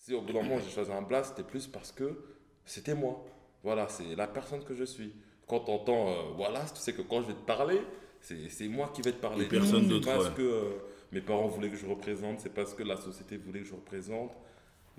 Si au bout d'un moment j'ai choisi un blaze, c'était plus parce que c'était moi. Voilà, c'est la personne que je suis. Quand tu entends Wallace, tu sais que quand je vais te parler, c'est moi qui vais te Et parler. personne C'est d'autre, pas ce ouais. que mes parents voulaient que je représente, c'est pas ce que la société voulait que je représente.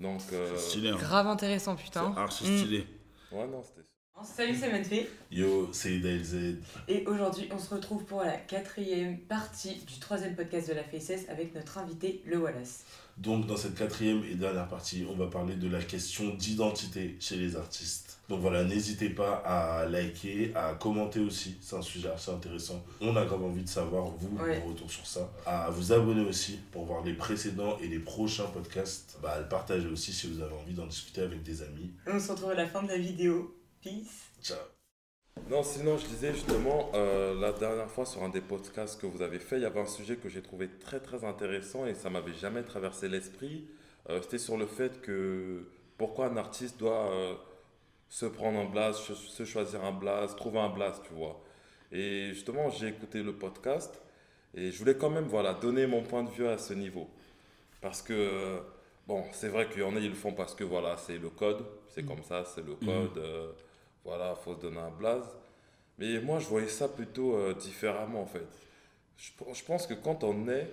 Donc, C'est stylé, hein. Grave intéressant, C'est putain. archi Mm. stylé. ouais, non, c'était. Salut, c'est Mathieu. Yo, c'est DLZ. Et aujourd'hui, on se retrouve pour la 4e partie du 3e podcast de la FSS avec notre invité, le Wallace. Donc, dans cette 4e et dernière partie, on va parler de la question d'identité chez les artistes. Donc voilà, n'hésitez pas à liker, à commenter aussi, c'est un sujet assez intéressant. On a grave envie de savoir, vous, Ouais. vos retours sur ça. À vous abonner aussi pour voir les précédents et les prochains podcasts. À le partager aussi si vous avez envie d'en discuter avec des amis. On se retrouve à la fin de la vidéo. Peace. Ciao. Non, sinon, je disais justement, la dernière fois sur un des podcasts que vous avez fait, il y avait un sujet que j'ai trouvé très très intéressant et ça m'avait jamais traversé l'esprit. C'était sur le fait que pourquoi un artiste doit se prendre un blaze, se choisir un blaze, trouver un blaze, tu vois. Et justement, j'ai écouté le podcast et je voulais quand même voilà, donner mon point de vue à ce niveau. Parce que, bon, c'est vrai qu'il y en a, ils le font parce que voilà, c'est le code, c'est comme ça, c'est le code, voilà, il faut se donner un blaze. Mais moi, je voyais ça plutôt différemment en fait. Je pense que quand on est,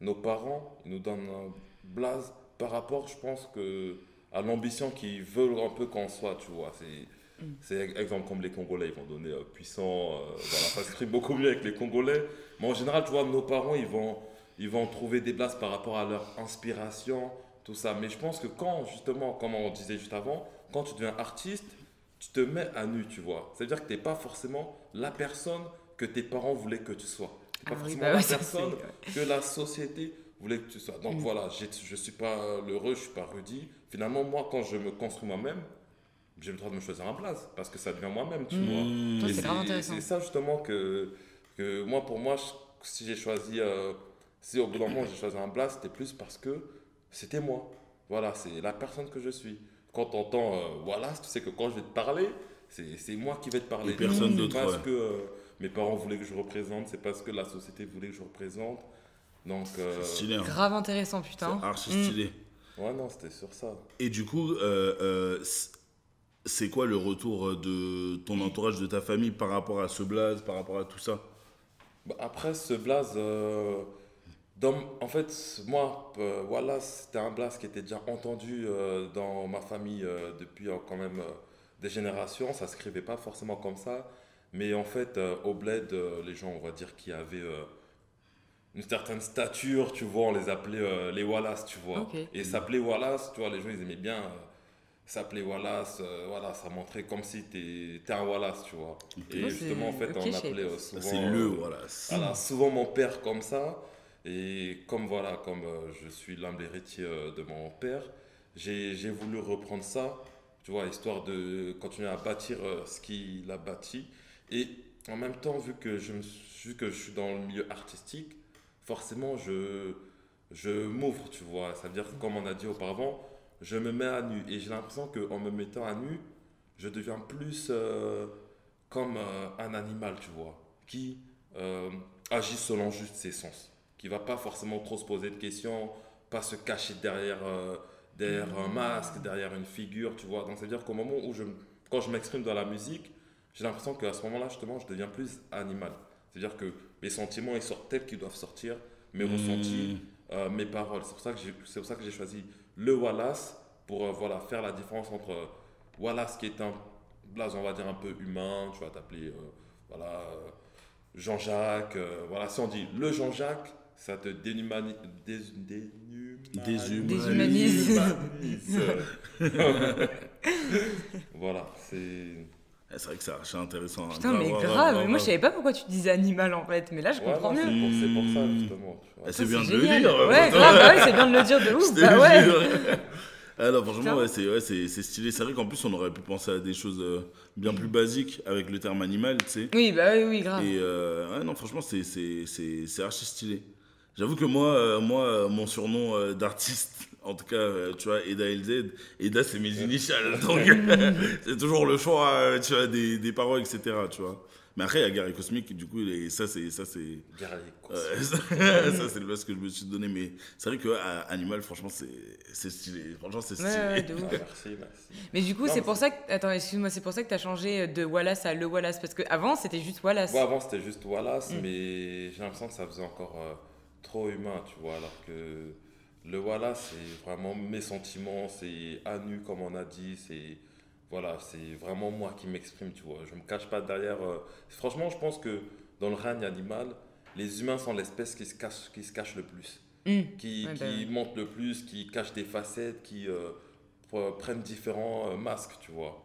nos parents, ils nous donnent un blaze par rapport, je pense que à l'ambition qu'ils veulent un peu qu'on soit, tu vois. C'est exemple comme les Congolais, ils vont donner puissant, voilà, ça se crée beaucoup mieux avec les Congolais. Mais en général, tu vois, nos parents, ils vont trouver des blagues par rapport à leur inspiration, tout ça. Mais je pense que quand, justement, comme on disait juste avant, quand tu deviens artiste, tu te mets à nu, tu vois. C'est-à-dire que tu n'es pas forcément la personne que tes parents voulaient que tu sois. Tu n'es pas Ah oui, forcément bah la ouais, ça, personne c'est- que la société voulait que tu sois. Donc voilà, je ne suis pas l'heureux, je ne suis pas Rudy. Finalement, moi, quand je me construis moi-même, j'ai le droit de me choisir un place parce que ça devient moi-même, tu vois. Toi, Et c'est grave intéressant. c'est ça justement que moi, pour moi, si j'ai choisi, si au bout d'un moment j'ai choisi un blast, c'était plus parce que c'était moi. Voilà, c'est la personne que je suis. Quand tu entends voilà, tu sais que quand je vais te parler, c'est moi qui vais te parler. Et personne C'est d'autre, pas ce ouais. que mes parents voulaient que je représente, c'est pas ce que la société voulait que je représente. Donc, C'est stylé, hein. Grave intéressant, C'est putain. archi Mm. stylé. ouais, non, c'était sur ça. Et du coup, c'est quoi le retour de ton entourage, de ta famille par rapport à ce blaze, par rapport à tout ça? Bah, après, ce blaze, en fait, moi, voilà, c'était un blaze qui était déjà entendu dans ma famille depuis quand même des générations. Ça ne se scrivait pas forcément comme ça. Mais en fait, au bled, les gens, on va dire, qui avaient une certaine stature, tu vois, on les appelait les Wallace, tu vois. Ok. Et s'appeler Wallace, tu vois, les gens, ils aimaient bien s'appeler Wallace. Voilà, ça montrait comme si t'es un Wallace, tu vois. Et Ouais, justement, en c'est- fait, ok, on je appelait sais. souvent... C'est le, voilà. voilà, souvent mon père comme ça. Et comme voilà, comme je suis l'humble héritier de mon père, j'ai voulu reprendre ça, tu vois, histoire de continuer à bâtir ce qu'il a bâti. Et en même temps, vu que je suis dans le milieu artistique, forcément, je m'ouvre, tu vois. Ça veut dire que, comme on a dit auparavant, je me mets à nu. Et j'ai l'impression qu'en me mettant à nu, je deviens plus comme un animal, tu vois, qui agit selon juste ses sens, qui va pas forcément trop se poser de questions, pas se cacher derrière un masque, derrière une figure, tu vois. Donc, ça veut dire qu'au moment où quand je m'exprime dans la musique, j'ai l'impression qu'à ce moment-là, justement, je deviens plus animal. C'est-à-dire que mes sentiments, ils sortent tels qu'ils doivent sortir, mes ressentis, mes paroles. C'est pour ça que j'ai choisi le Wallace pour voilà, faire la différence entre Wallace qui est un blaze, on va dire, un peu humain, tu vas t'appeler voilà, Jean-Jacques. Voilà, si on dit le Jean-Jacques, ça te Déshumanise. déshumanise. Voilà, c'est... C'est vrai que c'est archi intéressant. Hein. Putain, mais grave. Moi, je savais pas pourquoi tu disais animal en fait, mais là, je Ouais, comprends non, mieux. c'est pour ça, justement. Tu vois. C'est bien de le génial. dire. Ouais, grave, bah ouais, c'est bien de le dire de ouf. Je te Bah le ouais. jure. Alors franchement, Putain. c'est stylé. C'est vrai qu'en plus, on aurait pu penser à des choses bien plus basiques avec le terme animal, tu sais. Oui, bah oui, oui, grave. Et ouais, non, franchement, c'est archi stylé. J'avoue que moi, mon surnom d'artiste, en tout cas, tu vois, Eda LZ, Eda, c'est mes initiales. Donc, c'est toujours le choix, tu vois, des paroles, etc., tu vois. Mais après, il y a Guerrier Cosmique, du coup, ça, c'est Guerrier Cosmique. ça, c'est le blast que je me suis donné. Mais c'est vrai que Animal, franchement, c'est stylé. Franchement, c'est stylé. Ouais, de ouf. Merci. Mais du coup, Non, c'est mais pour ça que. Attends, excuse-moi, c'est pour ça que t'as changé de Wallace à Le Wallace. Parce qu'avant, c'était juste Wallace. Bon, avant, c'était juste Wallace, mais j'ai l'impression que ça faisait encore trop humain, tu vois. Alors que le Wallace, c'est vraiment mes sentiments, c'est à nu, comme on a dit, voilà, c'est vraiment moi qui m'exprime, tu vois. Je me cache pas derrière. Franchement, je pense que dans le règne animal, les humains sont l'espèce qui se cache le plus, qui Ouais, montre le plus, qui cache des facettes, qui prennent différents masques, tu vois.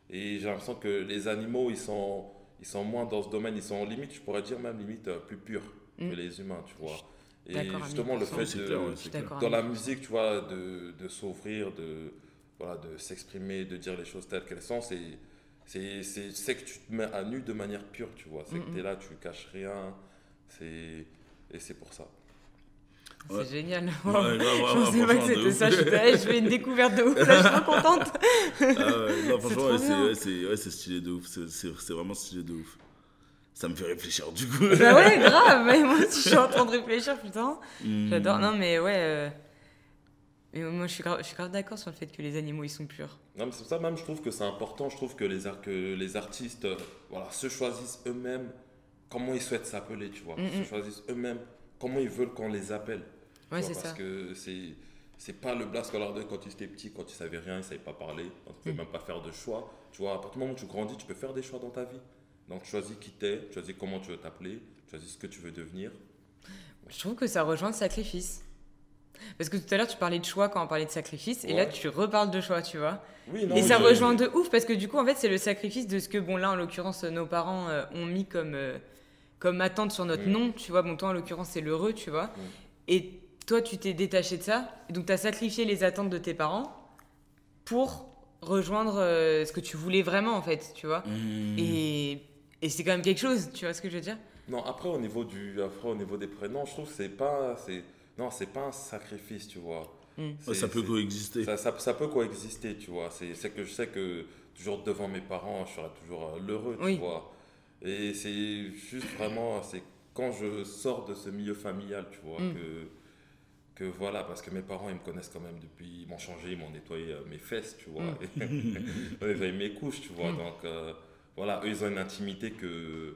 Et j'ai l'impression que les animaux, ils sont moins dans ce domaine, ils sont limite, je pourrais dire même limite plus purs que les humains, tu vois. Et D'accord à justement, le 1000%. fait C'est clair, ouais, Je suis c'est clair. d'accord. dans la avec toi. musique, tu vois, de s'ouvrir, voilà, de s'exprimer, de dire les choses telles qu'elles sont, c'est que tu te mets à nu de manière pure, tu vois. C'est que tu es là, tu caches rien. Et c'est pour ça. C'est Ouais. génial. Ouais, Wow. ouais, Je ouais, pensais pas que franchement, de c'était ouf. ça. Je fais une découverte de ouf. Là, je suis trop contente. Non, franchement, trop bien. c'est stylé de ouf. C'est vraiment stylé de ouf. Ça me fait réfléchir, du coup. Bah ouais, grave. Mais moi aussi, je suis en train de réfléchir, putain. J'adore. Non, mais ouais. Mais moi, je suis grave d'accord sur le fait que les animaux, ils sont purs. Non, mais c'est pour ça même, je trouve que c'est important. Je trouve que les artistes voilà, se choisissent eux-mêmes comment ils souhaitent s'appeler, tu vois. Se choisissent eux-mêmes comment ils veulent qu'on les appelle. Tu Ouais, vois, c'est parce ça. que c'est pas le blast qu'on leur donne quand ils étaient petits, quand ils savaient rien, ils savaient pas parler, quand ils pouvaient même pas faire de choix. Tu vois, à partir du moment où tu grandis, tu peux faire des choix dans ta vie. Donc, tu choisis qui t'es, tu choisis comment tu veux t'appeler, tu choisis ce que tu veux devenir. Je trouve que ça rejoint le sacrifice. Parce que tout à l'heure, tu parlais de choix quand on parlait de sacrifice. Et là, Ouais. tu reparles de choix, tu vois. Oui, non, Et oui, ça rejoint de ouf parce que du coup, en fait, c'est le sacrifice de ce que, bon, là, en l'occurrence, nos parents ont mis comme attente sur notre nom, tu vois. Bon, toi, en l'occurrence, c'est l'heureux, tu vois. Et toi, tu t'es détaché de ça. Et donc, tu as sacrifié les attentes de tes parents pour rejoindre ce que tu voulais vraiment, en fait, tu vois. Et c'est quand même quelque chose, tu vois ce que je veux dire? Non, après au niveau des prénoms, je trouve que non, c'est pas un sacrifice, tu vois. Ouais, ça peut coexister. Ça peut coexister, tu vois. C'est que je sais que toujours devant mes parents, je serai toujours l'heureux, tu Oui. vois. Et c'est juste vraiment, c'est quand je sors de ce milieu familial, tu vois, que voilà, parce que mes parents, ils me connaissent quand même depuis, ils m'ont changé, ils m'ont nettoyé mes fesses, tu vois. Ils ont nettoyé mes couches, tu vois. Donc voilà, eux, ils ont une intimité que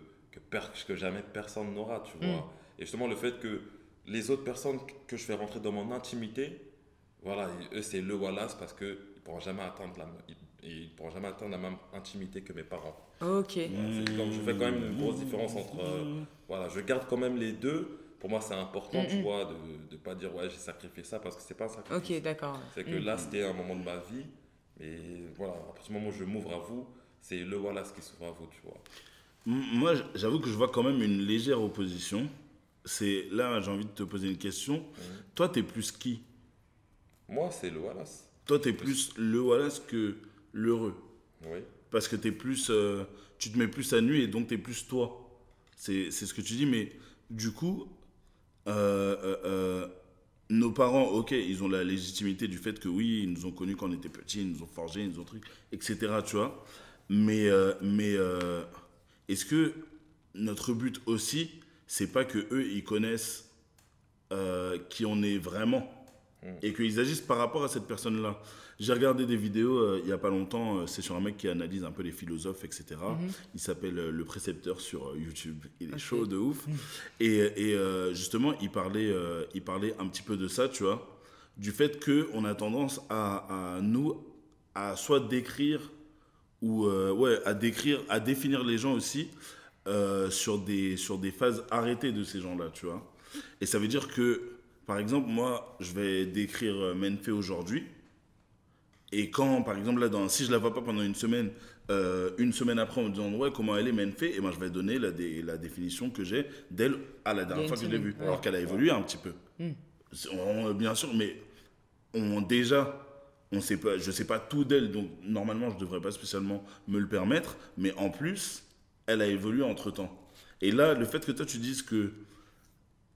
jamais personne n'aura, tu vois. Et justement, le fait que les autres personnes que je fais rentrer dans mon intimité, voilà, eux, c'est le Wallace parce qu'ils ne pourront jamais atteindre ils pourront jamais atteindre la même intimité que mes parents. Ok. Donc, je fais quand même une grosse différence entre. Voilà, je garde quand même les deux. Pour moi, c'est important, tu vois, de ne pas dire, ouais, j'ai sacrifié ça parce que c'est pas un sacrifice. Ok, d'accord. C'est que là, c'était un moment de ma vie. Mais voilà, à partir du moment où je m'ouvre à vous, c'est le Wallace qui s'ouvre à vous, tu vois. Moi, j'avoue que je vois quand même une légère opposition. C'est là, j'ai envie de te poser une question. Toi, t'es plus qui? Moi, c'est le Wallace. Toi, t'es plus le Wallace que l'heureux. Oui. Parce que t'es plus, tu te mets plus à nu et donc t'es plus toi. C'est ce que tu dis, mais du coup, nos parents, ok, ils ont la légitimité du fait que oui, ils nous ont connus quand on était petits, ils nous ont forgés, ils nous ont trucs, etc. Tu vois. Mais est-ce que notre but aussi, c'est pas que eux, ils connaissent qui on est vraiment et qu'ils agissent par rapport à cette personne-là. J'ai regardé des vidéos il y a pas longtemps, c'est sur un mec qui analyse un peu les philosophes, etc. Il s'appelle Le Précepteur sur YouTube. Il est chaud de ouf. Et justement, il parlait un petit peu de ça, tu vois, du fait qu'on a tendance à soit décrire ou à définir les gens aussi sur des phases arrêtées de ces gens-là, tu vois. Et ça veut dire que, par exemple, moi, je vais décrire Menfé aujourd'hui. Et quand, par exemple, là, si je la vois pas pendant une semaine après, en me disant, ouais, comment elle est, Menfé, et ben, je vais donner la définition que j'ai d'elle à la dernière fois que je l'ai vue. Ouais. Alors qu'elle a évolué un petit peu. Bien sûr, mais on sait pas, je sais pas tout d'elle, donc normalement, je devrais pas spécialement me le permettre. Mais en plus, elle a évolué entre-temps. Et là, le fait que toi, tu dises que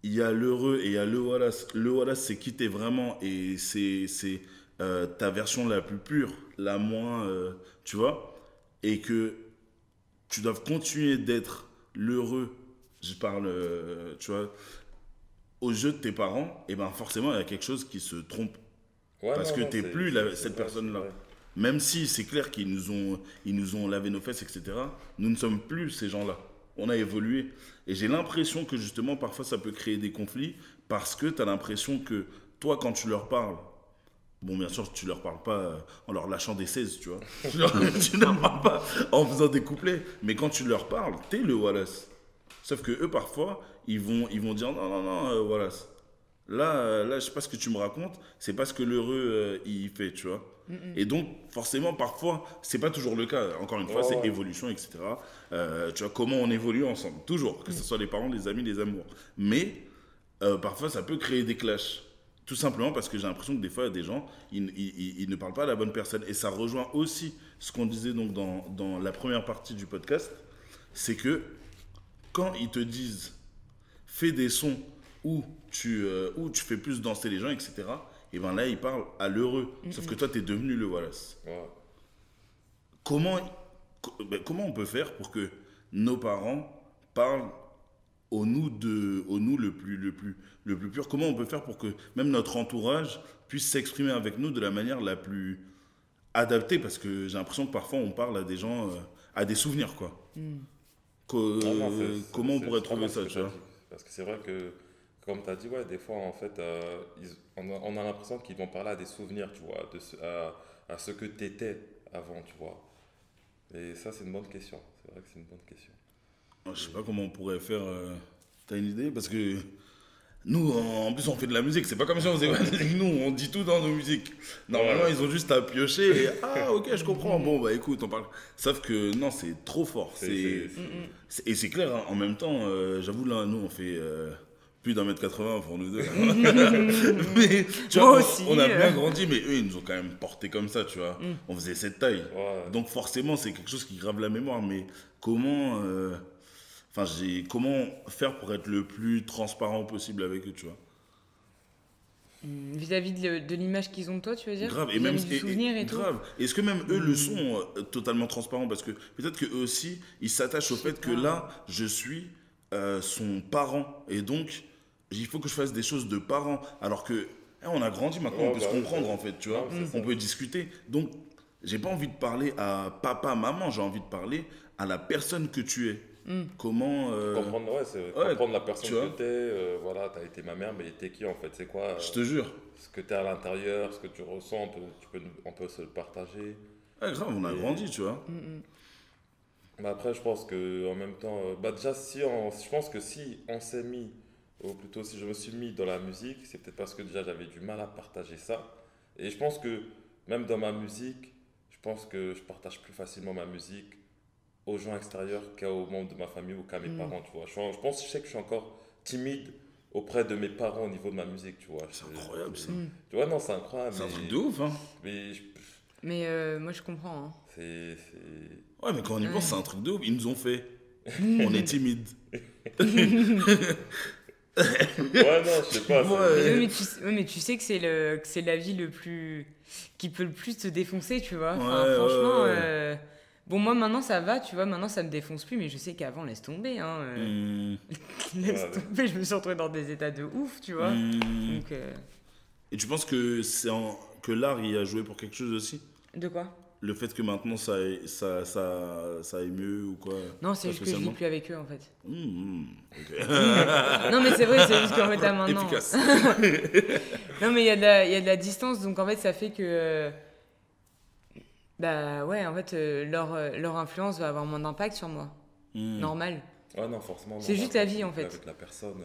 il y a l'heureux et il y a le Wallace. Le Wallace, c'est qui t'es vraiment et c'est ta version la plus pure, la moins, tu vois. Et que tu dois continuer d'être l'heureux, je parle, tu vois, aux yeux de tes parents, et ben forcément, il y a quelque chose qui se trompe. Ouais, Parce non, que non, t'es plus cette vrai, personne-là. c'est vrai. Même si c'est clair ils nous ont lavé nos fesses, etc., nous ne sommes plus ces gens-là. On a évolué. Et j'ai l'impression que justement, parfois, ça peut créer des conflits parce que tu as l'impression que toi, quand tu leur parles, bon, bien sûr, tu leur parles pas en leur lâchant des 16, tu vois. Tu leur parles pas en faisant des couplets. Mais quand tu leur parles, t'es le Wallace. Sauf que eux, parfois, ils vont dire non, non, non, Wallace. Là, je sais pas ce que tu me racontes, c'est pas ce que l'heureux il fait, tu vois. Et donc, forcément, parfois, c'est pas toujours le cas. Encore une fois, c'est évolution, etc. Tu vois, comment on évolue ensemble, toujours, que ce soit les parents, les amis, les amours. Mais parfois, ça peut créer des clashs. Tout simplement parce que j'ai l'impression que des fois, il y a des gens, ils ne parlent pas à la bonne personne. Et ça rejoint aussi ce qu'on disait donc dans la première partie du podcast, c'est que quand ils te disent fais des sons où tu fais plus danser les gens, etc., et ben là, ils parlent à l'heureux. Sauf que toi, tu es devenu le Wallace. Ouais. Comment on peut faire pour que nos parents parlent au nous le plus pur? Comment on peut faire pour que même notre entourage puisse s'exprimer avec nous de la manière la plus adaptée? Parce que j'ai l'impression que parfois, on parle à des gens, à des souvenirs, quoi. Comment on pourrait trouver ça, tu vois? Parce que c'est vrai que, comme tu as dit, ouais, des fois, en fait, on a l'impression qu'ils vont parler à des souvenirs, tu vois, à ce que tu étais avant, tu vois. Et ça, c'est une bonne question. C'est vrai que c'est une bonne question. Je sais pas comment on pourrait faire. T'as une idée? Parce que nous, en plus, on fait de la musique. C'est pas comme si on faisait pas de musique. Nous, on dit tout dans nos musiques. Normalement, ils ont juste à piocher. Et, ah, ok, je comprends. Bon, bah écoute, on parle. Sauf que non, c'est trop fort. Et c'est clair, hein, en même temps, j'avoue, là, nous, on fait plus d'1m80 pour nous deux. Mais tu vois, aussi, on a bien grandi, mais eux, ils nous ont quand même porté comme ça, tu vois. On faisait cette taille. Ouais. Donc, forcément, c'est quelque chose qui grave la mémoire. Mais comment. Comment faire pour être le plus transparent possible avec eux, tu vois. Vis-à-vis de l'image qu'ils ont de toi, tu veux dire? Grave, et Vis-à-vis même du souvenir et grave. tout. Est-ce que même eux le sont totalement transparents? Parce que peut-être qu'eux aussi, ils s'attachent au fait que là, je suis son parent. Et donc, il faut que je fasse des choses de parent. Alors que, on a grandi maintenant, on peut se comprendre en fait, tu vois. On peut discuter. Donc, j'ai pas envie de parler à papa, maman, j'ai envie de parler à la personne que tu es. Comment Comprendre, comprendre la personne que t'es, voilà, t'as été ma mère, mais t'es qui en fait? C'est quoi je te jure. Ce que t'es à l'intérieur, ce que tu ressens, on peut se le partager. Ouais, grave, on a grandi, tu vois. Mais après, je pense qu'en même temps, déjà, je pense que si on s'est mis, ou plutôt si je me suis mis dans la musique, c'est peut-être parce que déjà j'avais du mal à partager ça. Et je pense que même dans ma musique, je pense que je partage plus facilement ma musique aux gens extérieurs qu'aux membres de ma famille ou qu'à mes parents, tu vois. Je sais que je suis encore timide auprès de mes parents au niveau de ma musique, tu vois. C'est incroyable, ça. Tu vois, non, c'est incroyable. C'est un truc de ouf, hein. Mais moi, je comprends. Hein. Ouais, mais quand on y pense, c'est un truc de ouf. Ils nous ont fait. On est timide. Ouais, non, je sais pas. Mais tu sais que c'est la vie qui peut le plus te défoncer, tu vois. Franchement, bon, moi maintenant ça va, tu vois, maintenant ça me défonce plus, mais je sais qu'avant, laisse tomber. Hein, laisse tomber, je me suis retrouvée dans des états de ouf, tu vois. Donc, Et tu penses que que l'art y a joué pour quelque chose aussi? De quoi? Le fait que maintenant ça aille mieux ou quoi? Non, c'est juste que je vis plus avec eux en fait. Okay. Non, mais c'est vrai, c'est juste qu'en fait, là maintenant. Efficace. Non, mais il y a de la distance, donc en fait, ça fait que. Bah ouais, en fait, leur influence va avoir moins d'impact sur moi. Normal. Ouais, non, forcément. C'est juste la vie en fait. Avec la personne.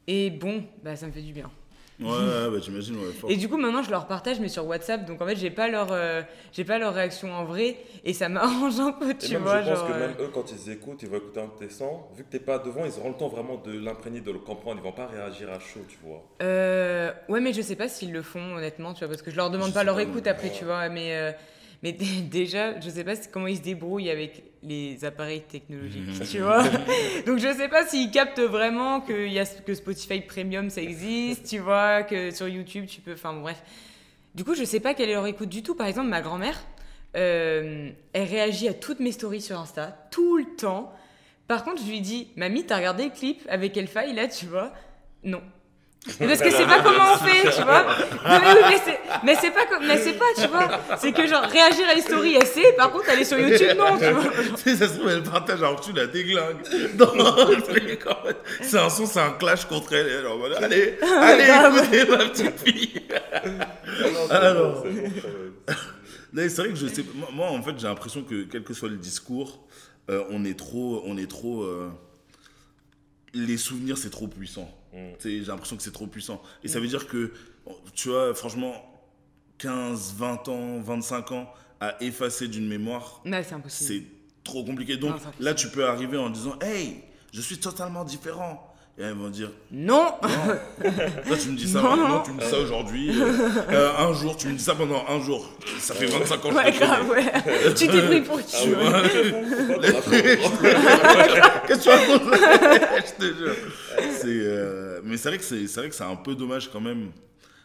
Et bon, bah ça me fait du bien. Ouais, bah j'imagine, ouais, fort. Et du coup, maintenant, je leur partage, mais sur WhatsApp. Donc, en fait, j'ai pas leur réaction en vrai. Et ça m'arrange un peu, tu vois. Je pense que même eux, quand ils écoutent, ils vont écouter un de tes sons. Vu que t'es pas devant, ils auront le temps vraiment de l'imprégner, de le comprendre. Ils vont pas réagir à chaud, tu vois. Ouais, mais je sais pas s'ils le font, honnêtement, tu vois. Parce que je leur demande pas leur écoute après, tu vois. Mais déjà, je sais pas comment ils se débrouillent avec les appareils technologiques, tu vois. Donc je sais pas s'ils captent vraiment que Spotify Premium ça existe, tu vois, que sur YouTube tu peux, enfin bon, bref. Du coup, je sais pas quelle est leur écoute du tout. Par exemple, ma grand-mère, elle réagit à toutes mes stories sur Insta, tout le temps. Par contre, je lui dis, mamie, t'as regardé le clip avec Elfaï là, tu vois? Non. Mais parce que c'est pas comment on fait, tu vois. Non, mais oui, mais c'est pas, tu vois. C'est que genre, réagir à les stories, elle sait, par contre, aller sur YouTube, non, tu vois. Tu sais, ça se trouve, elle partage, alors tu la déglingues. Non, c'est un son, c'est un clash contre elle. Elle est en mode, allez, écoutez ma petite fille. Alors, c'est vrai que je sais, moi, en fait, j'ai l'impression que quel que soit le discours, on est trop, les souvenirs, c'est trop puissant. J'ai l'impression que c'est trop puissant. Et ça veut dire que, tu vois, franchement, 15, 20 ans, 25 ans à effacer d'une mémoire, c'est impossible. C'est trop compliqué. Donc là, tu peux arriver en disant, hey, je suis totalement différent. Et elles vont dire, non. Toi, tu me dis ça maintenant, tu me dis ça aujourd'hui. Un jour, tu me dis ça pendant un jour. Ça fait 25 ans que je te connais. Tu t'es pris pour qui? Qu'est-ce que tu racontes? Je te jure. Mais c'est vrai que c'est un peu dommage quand même.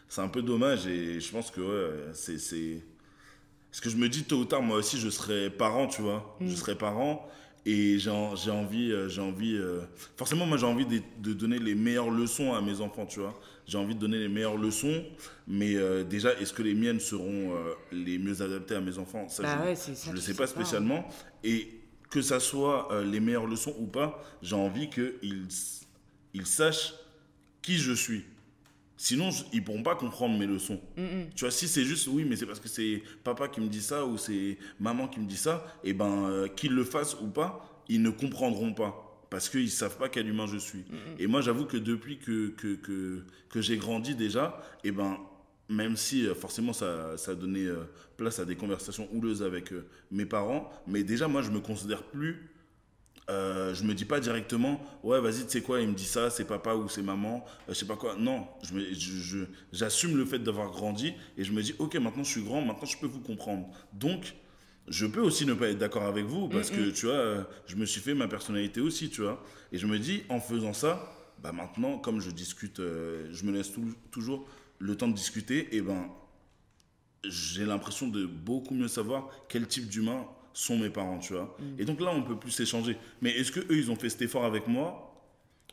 C'est un peu dommage et je pense que c'est... Parce que je me dis, tôt ou tard, moi aussi, je serai parent, tu vois. Je serai parent et j'ai envie... Forcément, moi, j'ai envie de donner les meilleures leçons à mes enfants, tu vois. J'ai envie de donner les meilleures leçons, mais déjà, est-ce que les miennes seront les mieux adaptées à mes enfants? Ça, je ne le sais pas spécialement. Et que ça soit les meilleures leçons ou pas, j'ai envie qu'ils sachent qui je suis. Sinon, ils ne pourront pas comprendre mes leçons. Tu vois, si c'est juste, oui, mais c'est parce que c'est papa qui me dit ça ou c'est maman qui me dit ça, et ben, qu'ils le fassent ou pas, ils ne comprendront pas. Parce qu'ils ne savent pas quel humain je suis. Et moi, j'avoue que depuis que j'ai grandi déjà, et ben, même si forcément ça a donné place à des conversations houleuses avec mes parents, mais déjà, moi, je ne me considère plus... je me dis pas directement ouais vas-y tu sais quoi il me dit ça c'est papa ou c'est maman je sais pas quoi, non j'assume le fait d'avoir grandi et je me dis ok maintenant je suis grand, maintenant je peux vous comprendre, donc je peux aussi ne pas être d'accord avec vous parce que tu vois je me suis fait ma personnalité aussi, tu vois, et je me dis en faisant ça bah maintenant comme je discute je me laisse toujours le temps de discuter, et ben j'ai l'impression de beaucoup mieux savoir quel type d'humain sont mes parents, tu vois. Et donc là, on peut plus s'échanger. Mais est-ce que eux, ils ont fait cet effort avec moi?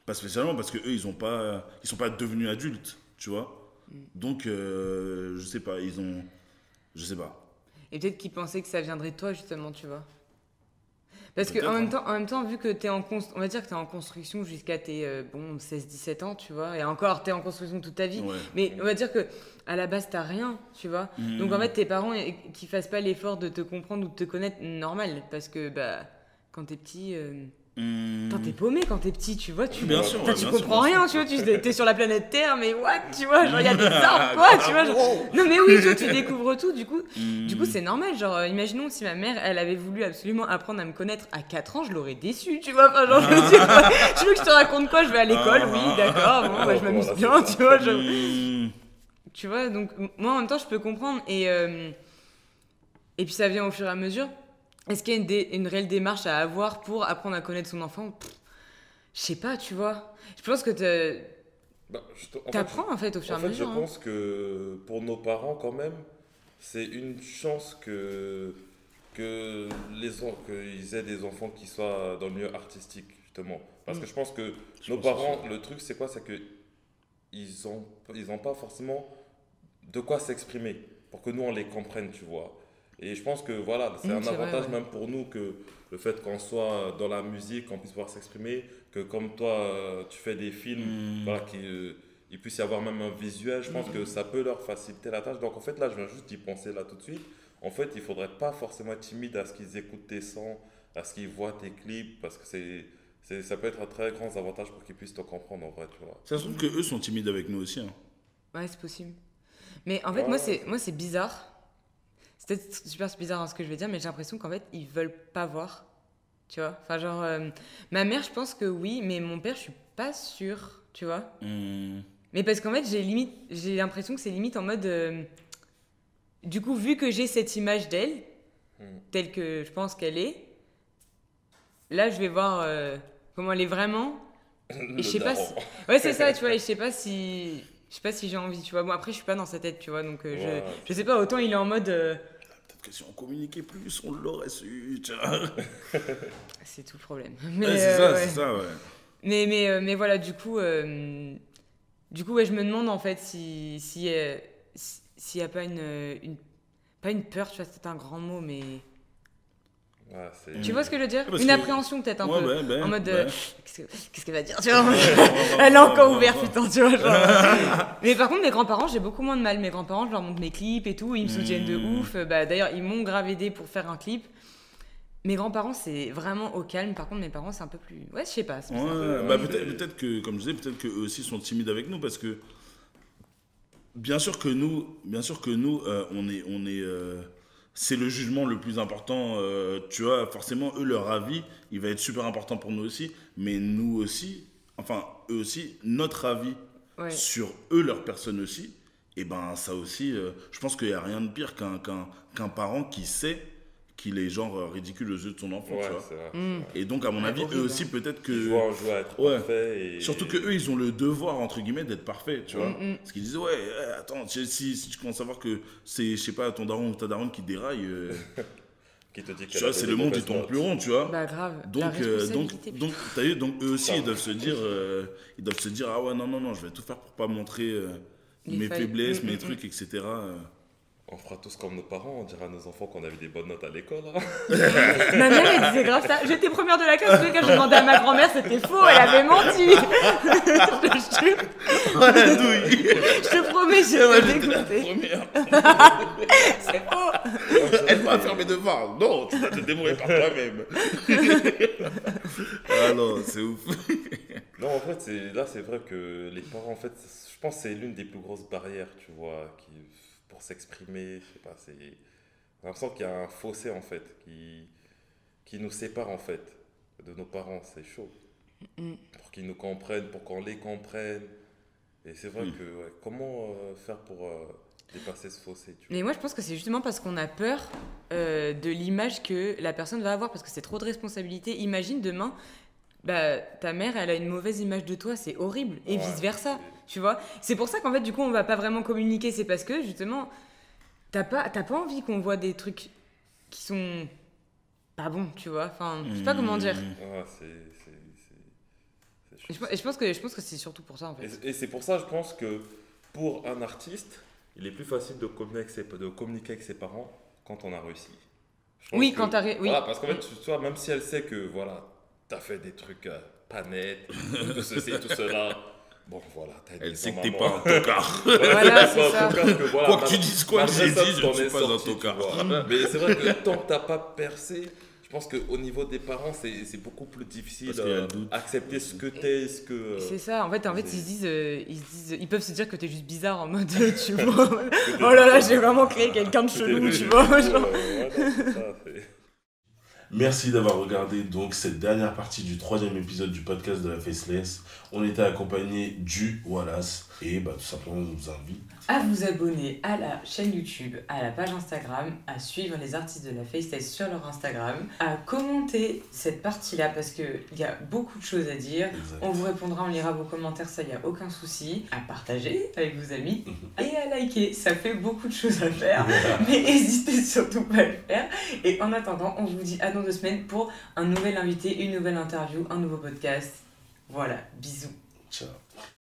Pas spécialement, parce que eux, ils sont pas devenus adultes, tu vois. Donc, je sais pas, je sais pas. Et peut-être qu'ils pensaient que ça viendrait de toi, justement, tu vois. Parce qu'en même temps, vu que on va dire que t'es en construction jusqu'à tes 16-17 ans, tu vois, et encore, t'es en construction toute ta vie, mais on va dire que à la base, t'as rien, tu vois. Donc en fait, tes parents qui fassent pas l'effort de te comprendre ou de te connaître, normal, parce que quand t'es petit... t'es paumé quand t'es petit, tu vois, tu comprends rien, tu vois, t'es sur la planète Terre, mais what, tu vois, genre il y a des arbres, quoi, tu vois, genre... Non mais oui, tu découvres tout, du coup c'est normal, genre imaginons si ma mère, elle avait voulu absolument apprendre à me connaître à 4 ans, je l'aurais déçue, tu vois, enfin genre je me dis, je veux que je te raconte quoi, je vais à l'école, oui, d'accord, bon, je m'amuse bien, tu vois, tu vois, donc moi en même temps je peux comprendre, et puis ça vient au fur et à mesure. Est-ce qu'il y a une réelle démarche à avoir pour apprendre à connaître son enfant? Je sais pas, tu vois. Je pense que t'apprends en fait au fur et à mesure. Je pense que pour nos parents quand même, c'est une chance qu'ils aient des enfants qui soient dans le milieu artistique, justement. Parce que je pense que nos parents, le truc c'est quoi? C'est qu'ils ont pas forcément de quoi s'exprimer pour que nous on les comprenne, tu vois. Et je pense que voilà, c'est un avantage même pour nous que le fait qu'on soit dans la musique, qu'on puisse pouvoir s'exprimer, que comme toi, tu fais des films, voilà, qu'il puisse y avoir même un visuel, je pense que ça peut leur faciliter la tâche. Donc en fait, là, je viens juste d'y penser là tout de suite. En fait, il ne faudrait pas forcément être timide à ce qu'ils écoutent tes sons, à ce qu'ils voient tes clips, parce que ça peut être un très grand avantage pour qu'ils puissent te comprendre en vrai, tu vois. Ça se trouve qu'eux sont timides avec nous aussi. Hein. Ouais, c'est possible. Mais en fait, moi, c'est bizarre. C'est peut-être super bizarre ce que je vais dire, mais j'ai l'impression qu'en fait, ils veulent pas voir. Tu vois? Enfin, genre, ma mère, je pense que oui, mais mon père, je suis pas sûre, tu vois? Mais parce qu'en fait, j'ai l'impression que c'est limite en mode... du coup, vu que j'ai cette image d'elle, telle que je pense qu'elle est, là, je vais voir comment elle est vraiment. Et je sais pas si... Ouais, c'est ça, tu vois, et je sais pas si j'ai envie, tu vois. Bon, après, je suis pas dans sa tête, tu vois, donc je sais pas, autant il est en mode... Peut-être que si on communiquait plus, on l'aurait su, tu vois. C'est tout le problème. Ouais, c'est ça, ouais. Mais voilà, du coup, ouais, je me demande en fait s'il y a pas pas une peur, tu vois, c'est un grand mot, mais... Ouais, tu vois ce que je veux dire? Parce une que- appréhension peut-être un peu, en mode ouais. qu'est-ce qu'elle va dire, tu vois? Elle a encore ouvert, putain, tu vois, genre. Mais par contre, mes grands-parents, j'ai beaucoup moins de mal. Mes grands-parents, je leur montre mes clips et tout, ils me soutiennent de ouf. Bah, d'ailleurs, ils m'ont grave aidé pour faire un clip. Mes grands-parents, c'est vraiment au calme. Par contre, mes parents, c'est un peu plus... Ouais, je sais pas. C'est bizarre. Ouais, bah peut-être que, comme je disais, peut-être qu'eux aussi sont timides avec nous parce que bien sûr que nous, on est c'est le jugement le plus important. Tu vois, forcément, eux, leur avis, il va être super important pour nous aussi. Mais nous aussi, enfin, eux aussi, notre avis Ouais. sur eux, leur personne aussi, et ben ça aussi, je pense qu'il n'y a rien de pire qu'un parent qui sait qu'il est genre ridicule aux yeux de son enfant, Ouais, tu vois. c'est vrai. Et donc, à mon avis, horrible, eux aussi, hein. peut-être que... Ils jouent un jeu à être Ouais. parfait. Et... Surtout que eux, ils ont le devoir, entre guillemets, d'être parfaits, tu vois. Parce qu'ils disent, ouais, attends, si tu commences à voir que c'est, je sais pas, ton daron ou ta daronne qui déraille, Qui te dit tu qu'elle vois, a c'est fait le des monde, il mauvaises tourne notes. plus rond, tu vois. Bah grave. La Donc, responsabilité, putain. t'as vu, donc eux aussi, ils doivent se dire, ah ouais, non, je vais tout faire pour pas montrer Les mes failles. faiblesses, mes trucs, etc. On fera tous comme nos parents, on dira à nos enfants qu'on a eu des bonnes notes à l'école. Hein. Ma mère, elle disait grave ça. J'étais première de la classe. Tous les cas, je demandais à ma grand-mère, c'était faux, elle avait menti. Je te jure. Voilà, douille. Je te promets, j'ai dégoûtée. Première. C'est faux. Elle m'a fait mes devoirs. Non, tu vas te débrouiller par toi-même. Ah non, c'est ouf. Non, en fait, c'est vrai que les parents, en fait, je pense que c'est l'une des plus grosses barrières, tu vois, pour s'exprimer, je sais pas, j'ai l'impression qu'il y a un fossé, en fait, qui nous sépare, en fait, de nos parents, c'est chaud. Pour qu'ils nous comprennent, pour qu'on les comprenne. Et c'est vrai que, ouais, comment faire pour dépasser ce fossé, tu vois. Mais moi, je pense que c'est justement parce qu'on a peur de l'image que la personne va avoir, parce que c'est trop de responsabilité. Imagine demain, bah, ta mère, elle a une mauvaise image de toi, c'est horrible, et Ouais, vice-versa, tu vois. C'est pour ça qu'en fait, du coup, on va pas vraiment communiquer, c'est parce que, justement, t'as pas envie qu'on voit des trucs qui sont pas bons, tu vois. Enfin, je sais pas comment dire. Ouais, Et je pense que c'est surtout pour ça, en fait. Et c'est pour ça, je pense que pour un artiste, il est plus facile de communiquer avec ses parents quand on a réussi. Je pense Oui, que- quand t'as oui. Voilà, parce qu'en fait, tu vois, même si elle sait que, voilà, t'as fait des trucs pas nets, tout ceci, tout cela, bon, voilà, t'as aidé Elle sait ton que t'es maman. pas un tocard. Voilà, c'est ça. Quoi que tu dises quoi, j'ai dit, je ne suis pas un tocard. Mais c'est vrai que tant que t'as pas percé, je pense qu'au niveau des parents, c'est beaucoup plus difficile Parce qu'il y a le doute. accepter ce que t'es, ce que... C'est ça, en fait, c'est- ils peuvent se dire que t'es juste bizarre en mode, tu vois. Oh là là, j'ai vraiment créé quelqu'un de chelou, tu vois. Genre. Ouais, non, c'est ça, c'est... Merci d'avoir regardé donc cette dernière partie du 3e épisode du podcast de la Faceless. On était accompagné du Wallace et tout simplement on vous invite À vous abonner à la chaîne YouTube, à la page Instagram, à suivre les artistes de la Faceless sur leur Instagram, à commenter cette partie-là parce qu'il y a beaucoup de choses à dire. Exact. On vous répondra, on lira vos commentaires, ça y a aucun souci. À partager avec vos amis et à liker, ça fait beaucoup de choses à faire, mais n'hésitez surtout pas à le faire. Et en attendant, on vous dit à dans 2 semaines pour un nouvel invité, une nouvelle interview, un nouveau podcast. Voilà, bisous. Ciao.